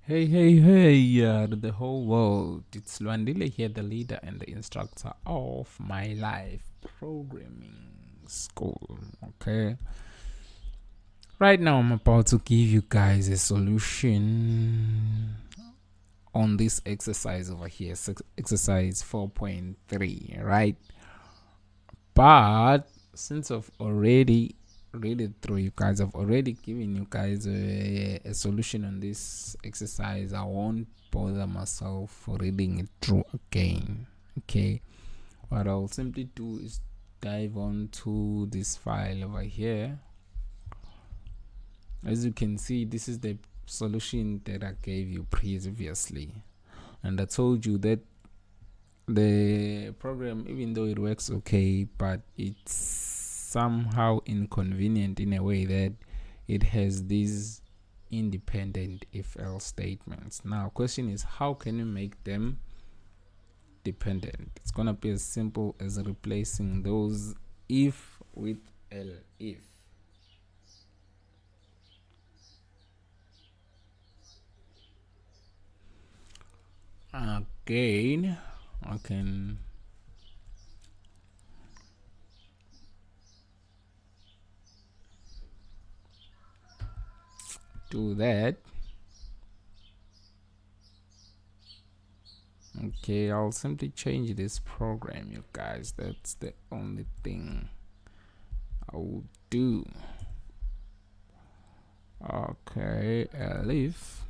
Hey, the whole world. It's Luandile here, the leader and the instructor of my life programming school. Okay. Right now, I'm about to give you guys a solution on this exercise over here, exercise 4.3, right? But since I've already read it through, you guys have already given you guys a solution on this exercise, I won't bother myself for reading it through again. Okay, what I'll simply do is dive onto this file over here. As you can see, this is the solution that I gave you previously, and I told you that the program, even though it works okay, but it's somehow inconvenient in a way that it has these independent if else statements. Now question is, how can you make them dependent? It's gonna be as simple as replacing those if with if. Again, I can do that. Okay, I'll simply change this program, you guys. That's the only thing I will do. Okay, elif.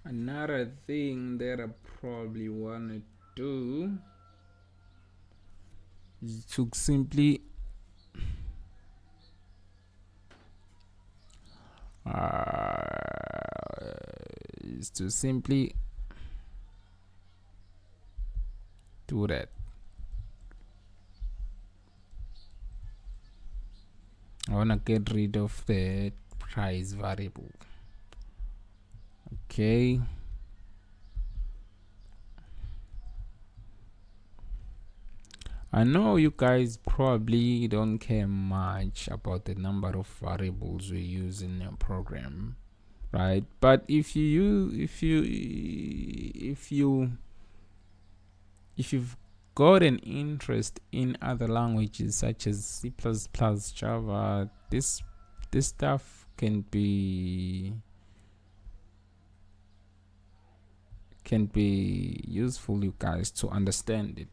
Another thing that I probably want to do is to simply do that. I want to get rid of the price variable. Okay. I know you guys probably don't care much about the number of variables we use in your program, right? But if you've got an interest in other languages such as C++, Java, this stuff can be useful, you guys, to understand it,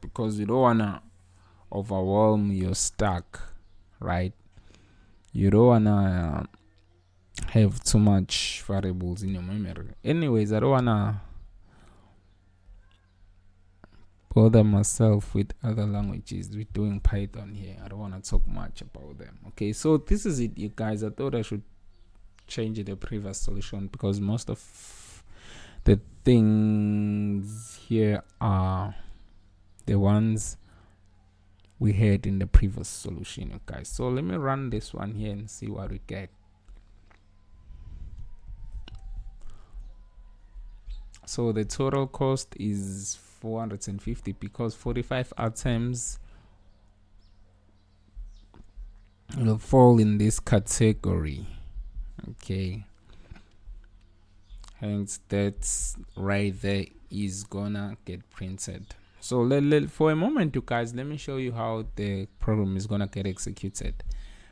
because you don't wanna overwhelm your stack, right? You don't wanna have too much variables in your memory. Anyways, I don't wanna bother myself with other languages. We're doing Python here. I don't want to talk much about them. Okay, so this is it, you guys. I thought I should change the previous solution because most of the things here are the ones we had in the previous solution, you guys. So let me run this one here and see what we get. So the total cost is 450 because 45 items will fall in this category. Okay, hence that's right there is gonna get printed. So for a moment, you guys, let me show you how the program is gonna get executed.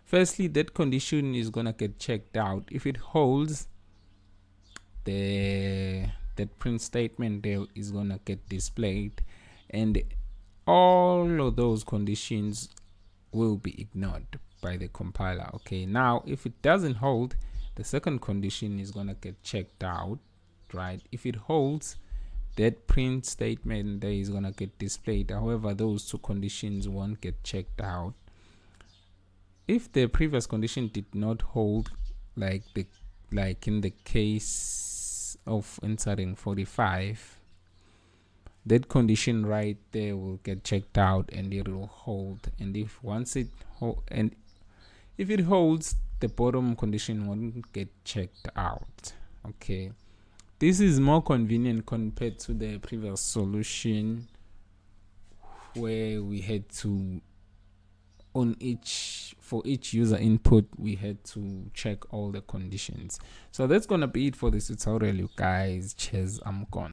Firstly, that condition is gonna get checked out. If it holds, that print statement there is gonna get displayed, and all of those conditions will be ignored by the compiler. Okay, now if it doesn't hold, the second condition is gonna get checked out, right? If it holds, that print statement there is gonna get displayed. However, those two conditions won't get checked out. If the previous condition did not hold, like in the case of entering 45, that condition right there will get checked out and it will hold. And if if it holds, the bottom condition won't get checked out. Okay, This is more convenient compared to the previous solution where we had to, for each user input, we had to check all the conditions. So that's gonna be it for this tutorial, you guys. Cheers, I'm gone.